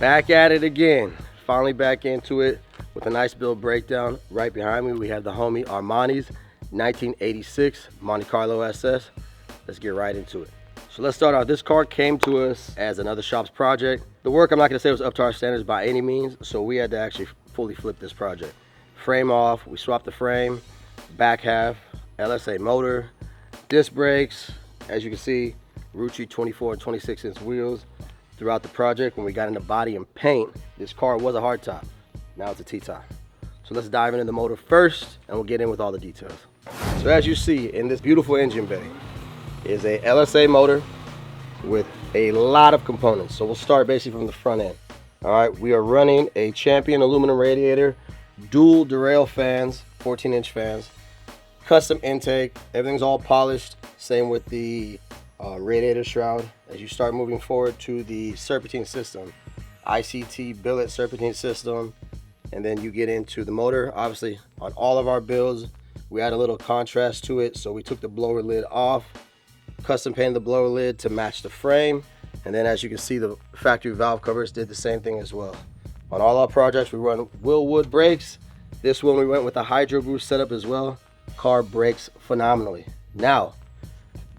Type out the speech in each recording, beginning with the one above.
Back at it again. Finally back into it with a nice build breakdown. Right behind me, we have the homie Armani's 1986 Monte Carlo SS. Let's get right into it. So let's start out. This car came to us as another shop's project. The work, I'm not gonna say was up to our standards by any means, so we had to actually fully flip this project. Frame off, we swapped the frame, back half, LSA motor, disc brakes, as you can see, Rucci 24 and 26 inch wheels. Throughout the project, when we got into body and paint, this car was a hardtop. Now it's a T-top. So let's dive into the motor first, and we'll get in with all the details. So as you see in this beautiful engine bay is a LSA motor with a lot of components. So we'll start basically from the front end. All right, we are running a Champion aluminum radiator, dual derail fans, 14-inch fans, custom intake. Everything's all polished. Same with the radiator shroud. As you start moving forward to the serpentine system, ICT billet serpentine system, and then you get into the motor. Obviously, on all of our builds, we add a little contrast to it. So we took the blower lid off, custom painted the blower lid to match the frame, and then as you can see, the factory valve covers did the same thing as well. On all our projects, we run Willwood brakes. This one we went with a Hydro Boost setup as well. Car brakes phenomenally. Now,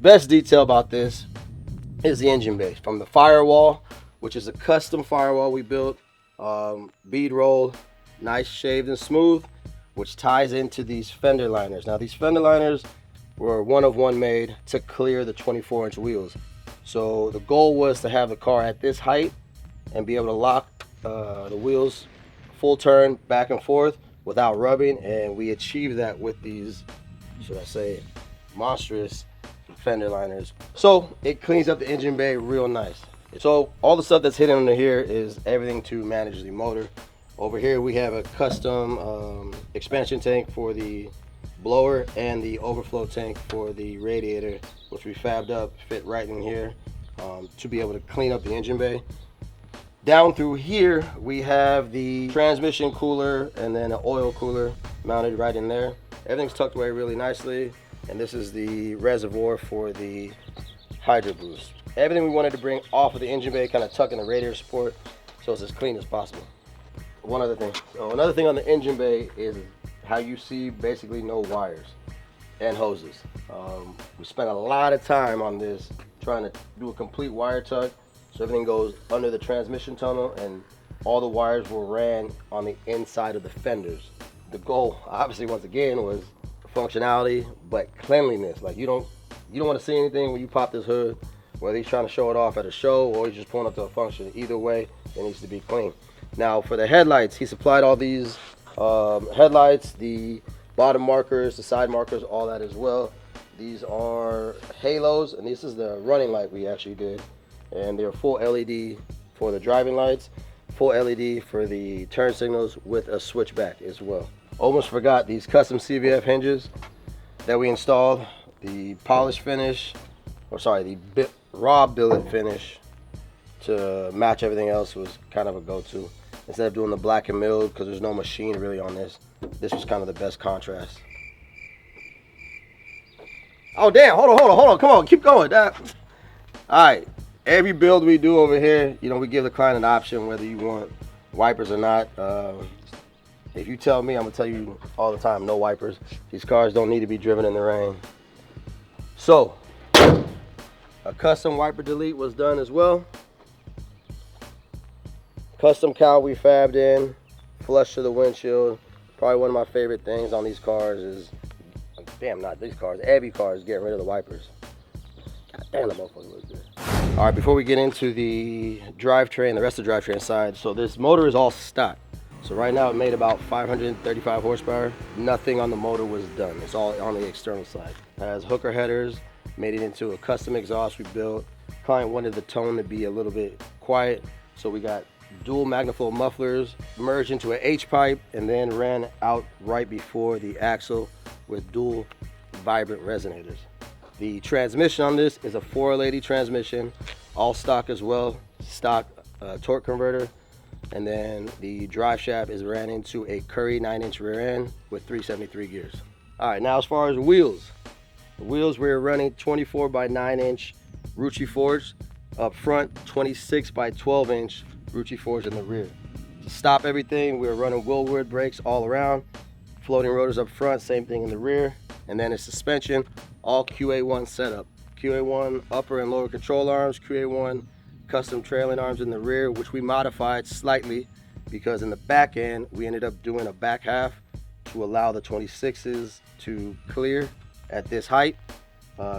best detail about this is the engine bay. From the firewall, which is a custom firewall we built, bead roll, nice shaved and smooth, which ties into these fender liners. Now these fender liners were one of one made to clear the 24-inch wheels. So the goal was to have the car at this height and be able to lock the wheels full turn back and forth without rubbing, and we achieved that with these, should I say, monstrous fender liners. So it cleans up the engine bay real nice. So all the stuff that's hidden under here is everything to manage the motor. Over here we have a custom expansion tank for the blower and the overflow tank for the radiator, which we fabbed up, fit right in here to be able to clean up the engine bay. Down through here we have the transmission cooler and then an oil cooler mounted right in there. Everything's tucked away really nicely, and this is the reservoir for the Hydro Boost. Everything we wanted to bring off of the engine bay, kind of tuck in the radiator support so it's as clean as possible. One other thing. So another thing on the engine bay is how you see basically no wires and hoses. We spent a lot of time on this trying to do a complete wire tuck so everything goes under the transmission tunnel and all the wires were ran on the inside of the fenders. The goal, obviously, once again, was functionality but cleanliness. Like you don't want to see anything when you pop this hood, whether he's trying to show it off at a show or he's just pulling up to a function. Either way, it needs to be clean. Now for the headlights, he supplied all these headlights, the bottom markers, the side markers, all that as well. These are halos, and this is the running light we actually did, and they're full LED for the driving lights, full LED for the turn signals with a switchback as well. Almost forgot these custom CVF hinges that we installed. The polish finish, or sorry, the raw billet finish to match everything else was kind of a go-to. Instead of doing the black and milled, because there's no machine really on this, this was kind of the best contrast. Oh damn, hold on, come on, keep going. All right, every build we do over here, you know, we give the client an option whether you want wipers or not. If you tell me, I'm gonna tell you all the time, no wipers. These cars don't need to be driven in the rain. So, a custom wiper delete was done as well. Custom cowl we fabbed in, flush to the windshield. Probably one of my favorite things on these cars is, damn, not these cars, every car is getting rid of the wipers. God damn, the motherfucker looks good. All right, before we get into the drivetrain, the rest of the drivetrain side, so this motor is all stock. So right now it made about 535 horsepower. Nothing on the motor was done. It's all on the external side. It has hooker headers, made it into a custom exhaust we built. Client wanted the tone to be a little bit quiet, so we got dual magnaflow mufflers merged into an H-pipe and then ran out right before the axle with dual vibrant resonators. The transmission on this is a 480 transmission, all stock as well, stock torque converter, and then the drive shaft is ran into a Curry 9-inch rear end with 373 gears. All right, now as far as wheels, the wheels we're running 24 by 9-inch Rucci forged. Up front, 26 by 12-inch Rucci forged in the rear. To stop everything, we were running Willwood brakes all around, floating rotors up front, same thing in the rear, and then its suspension, all QA1 setup. QA1 upper and lower control arms, QA1 custom trailing arms in the rear, which we modified slightly because in the back end, we ended up doing a back half to allow the 26s to clear at this height.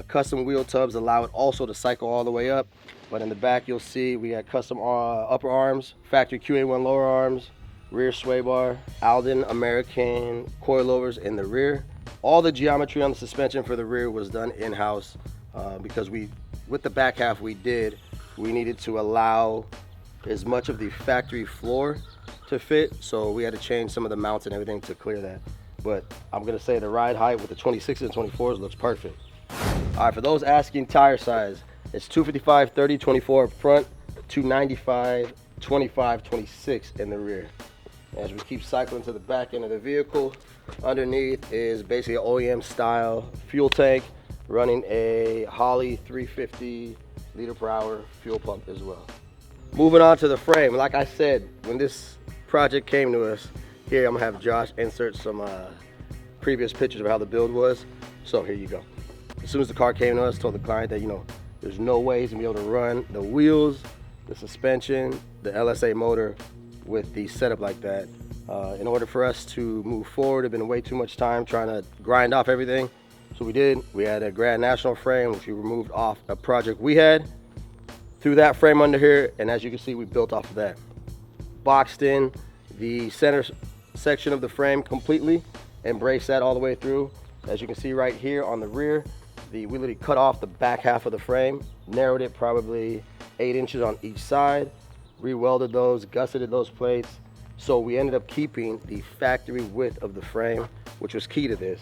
Custom wheel tubs allow it also to cycle all the way up, but in the back you'll see we had custom upper arms, factory QA1 lower arms, rear sway bar, Alden American coilovers in the rear. All the geometry on the suspension for the rear was done in-house because with the back half we needed to allow as much of the factory floor to fit, so we had to change some of the mounts and everything to clear that. But I'm gonna say the ride height with the 26s and 24s looks perfect. All right, for those asking tire size, it's 255 30 24 up front, 295 25 26 in the rear. As we keep cycling to the back end of the vehicle, underneath is basically an OEM style fuel tank running a Holley 350 liter per hour fuel pump as well. Moving on to the frame, like I said, when this project came to us, here I'm gonna have Josh insert some previous pictures of how the build was. So here you go. As soon as the car came to us, told the client that, there's no way he's gonna be able to run the wheels, the suspension, the LSA motor with the setup like that. In order for us to move forward, it'd been way too much time trying to grind off everything. So we did. We had a Grand National frame, which we removed off a project we had. Threw that frame under here, and as you can see, we built off of that. Boxed in the center section of the frame completely and braced that all the way through. As you can see right here on the rear, we literally cut off the back half of the frame, narrowed it probably 8 inches on each side, re-welded those, gusseted those plates. So we ended up keeping the factory width of the frame, which was key to this.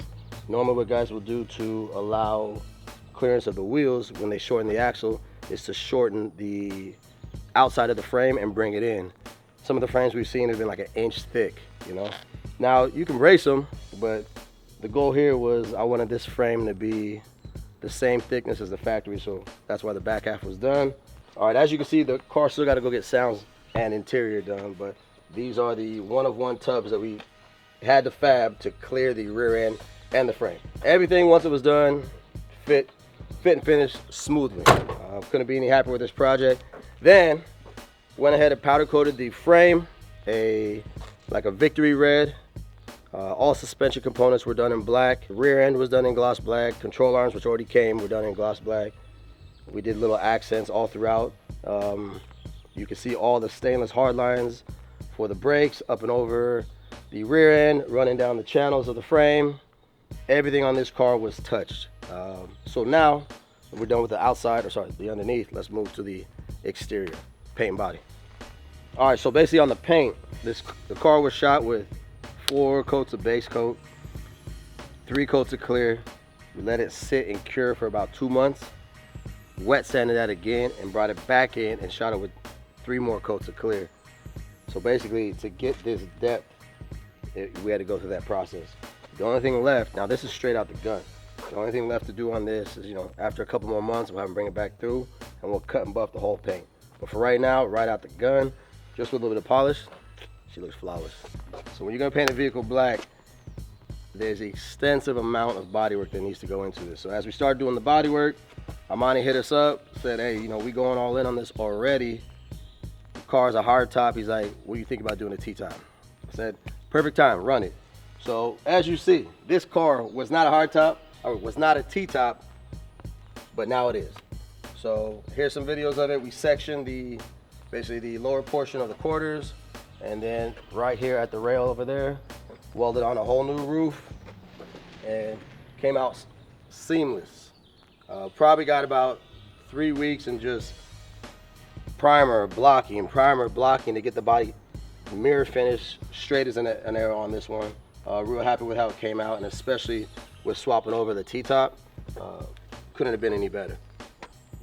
Normally what guys will do to allow clearance of the wheels when they shorten the axle is to shorten the outside of the frame and bring it in. Some of the frames we've seen have been like an inch thick, Now you can race them, but the goal here was I wanted this frame to be the same thickness as the factory, so that's why the back half was done. All right, as you can see, the car still got to go get sounds and interior done, but these are the one-of-one tubs that we had to fab to clear the rear end and the frame. Everything, once it was done, fit and finished smoothly. Couldn't be any happier with this project. Then went ahead and powder coated the frame like a victory red. All suspension components were done in black. Rear end was done in gloss black. Control arms, which already came, were done in gloss black. We did little accents all throughout. You can see all the stainless hard lines for the brakes up and over the rear end, running down the channels of the frame. Everything on this car was touched. So now we're done with the outside, the underneath. Let's move to the exterior, paint and body. All right, so basically on the paint, the car was shot with 4 coats of base coat, 3 coats of clear. We let it sit and cure for about 2 months. Wet sanded that again and brought it back in and shot it with 3 more coats of clear. So basically, to get this depth, we had to go through that process. The only thing left, now this is straight out the gun. The only thing left to do on this is, after a couple more months, we'll have them bring it back through and we'll cut and buff the whole paint. But for right now, right out the gun, just with a little bit of polish, she looks flawless. So when you're gonna paint the vehicle black, there's an extensive amount of body work that needs to go into this. So as we start doing the body work, Armani hit us up, said, hey, we going all in on this already. The car's a hard top. He's like, what do you think about doing a T-top? I said, perfect time, run it. So as you see, this car was not a hard top, or was not a T-top, but now it is. So here's some videos of it. We sectioned basically the lower portion of the quarters, and then right here at the rail over there, welded on a whole new roof, and came out seamless. Probably got about 3 weeks in just primer blocking to get the body mirror finish straight as an arrow on this one. Real happy with how it came out, and especially with swapping over the T-top, couldn't have been any better.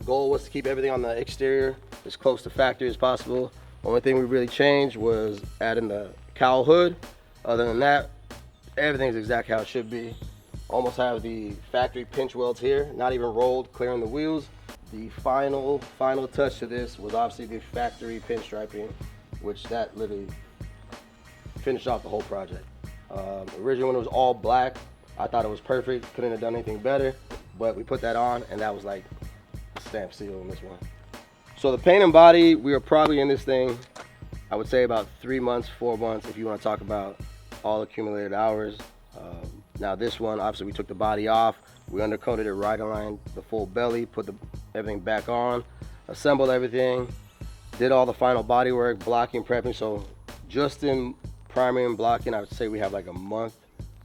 Goal was to keep everything on the exterior as close to factory as possible. Only thing we really changed was adding the cowl hood. Other than that, everything's exactly how it should be. Almost have the factory pinch welds here, not even rolled, clearing the wheels. The final touch to this was obviously the factory pinstriping. which that literally finished off the whole project. Originally when it was all black, I thought it was perfect, couldn't have done anything better, but we put that on and that was like a stamp seal on this one. So the paint and body, we were probably in this thing, I would say about 3 months, 4 months, if you want to talk about all accumulated hours. Now this one, obviously we took the body off, we undercoated it right around the full belly, put everything back on, assembled everything, did all the final body work, blocking, prepping. So just in priming and blocking, I would say we have like a month.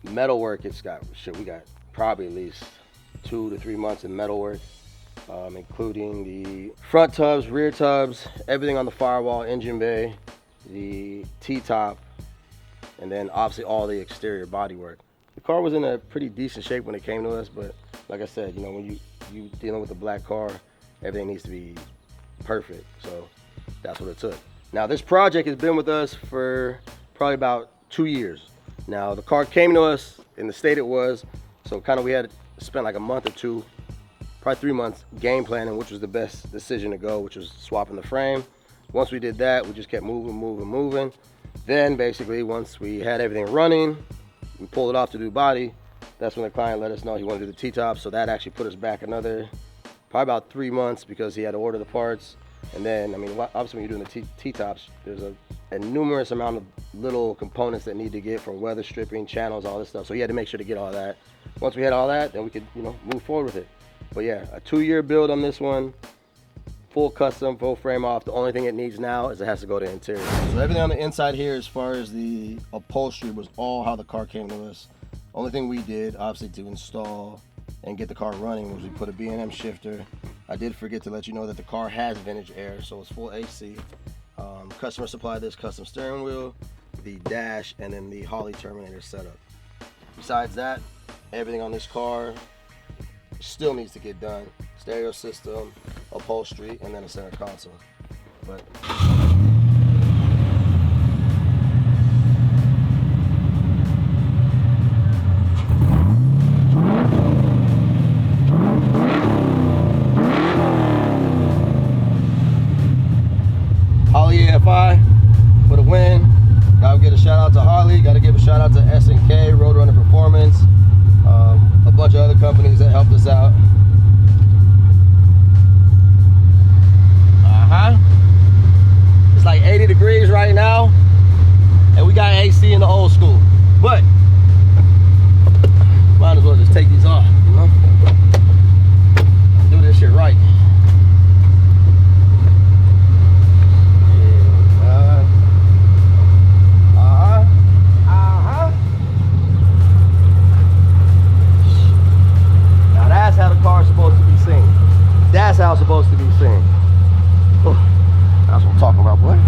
Metal work, we got probably at least 2 to 3 months in metal work, including the front tubs, rear tubs, everything on the firewall, engine bay, the T-top, and then obviously all the exterior body work. The car was in a pretty decent shape when it came to us, but like I said, you know, when you dealing with a black car, everything needs to be perfect. So that's what it took. Now this project has been with us for probably about 2 years. Now the car came to us in the state it was, so kind of we had spent like a month or two, probably 3 months game planning, which was the best decision to go, which was swapping the frame. Once we did that, we just kept moving. Then basically once we had everything running, we pulled it off to do body. That's when the client let us know he wanted to do the T-top, so that actually put us back another probably about 3 months because he had to order the parts. And then, I mean, obviously when you're doing the T-tops, there's a numerous amount of little components that need to get from weather stripping, channels, all this stuff. So he had to make sure to get all that. Once we had all that, then we could, you know, move forward with it. But yeah, a 2-year build on this one, full custom, full frame off. The only thing it needs now is it has to go to interior. So everything on the inside here, as far as the upholstery, was all how the car came to us. Only thing we did, obviously, to install and get the car running was we put a B&M shifter. I did forget to let you know that the car has vintage air, so it's full AC. Customer supplied this custom steering wheel, the dash, and then the Holley terminator setup. Besides that, everything on this car still needs to get done. Stereo system, upholstery, and then a center console. But Holley AFI for the win. Gotta give a shout out to Holley. Gotta give a shout out to S&K, Roadrunner Performance, a bunch of other companies that helped us out. It's like 80 degrees right now, and we got AC in the old school. But might as well just take these off, you know? Do this shit right. Now that's how the car's supposed to be seen. That's how it's supposed to be seen. That's what I'm talking about, boy.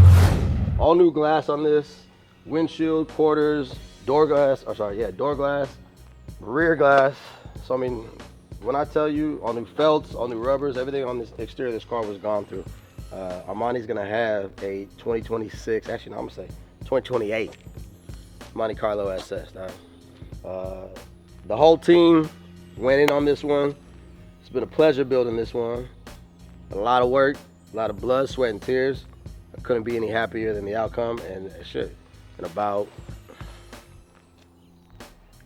All new glass on this, windshield, quarters, door glass, door glass, rear glass. So I mean, when I tell you, all new felts, all new rubbers, everything on this exterior of this car was gone through. Armani's gonna have a 2026, actually no, I'm gonna say 2028 Monte Carlo SS. The whole team went in on this one. It's been a pleasure building this one. A lot of work, a lot of blood, sweat, and tears. I couldn't be any happier than the outcome, and shit, in about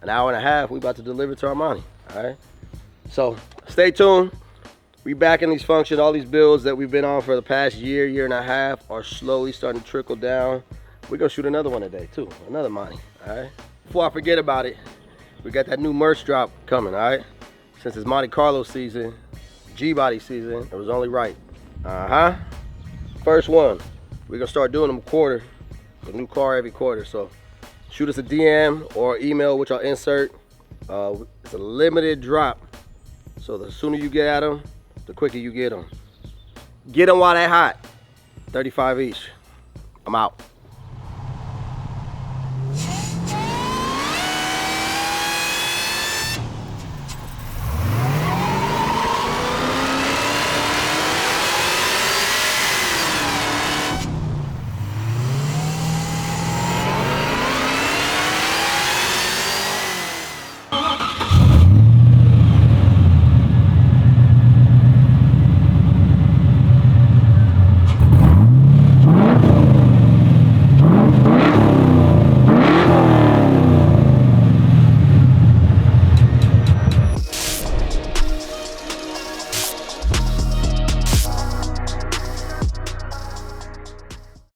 an hour and a half, we about to deliver to Armani, all right? So stay tuned. We back in these functions. All these builds that we've been on for the past year and a half are slowly starting to trickle down. We're gonna shoot another one today too, another Monte, all right? Before I forget about it, we got that new merch drop coming, all right? Since it's Monte Carlo season, G-body season, it was only right. First one, we're gonna start doing them a quarter, a new car every quarter. So shoot us a DM or email, which I'll insert. It's a limited drop, so the sooner you get at them, the quicker you get them. Get them while they're hot. 35 each. I'm out.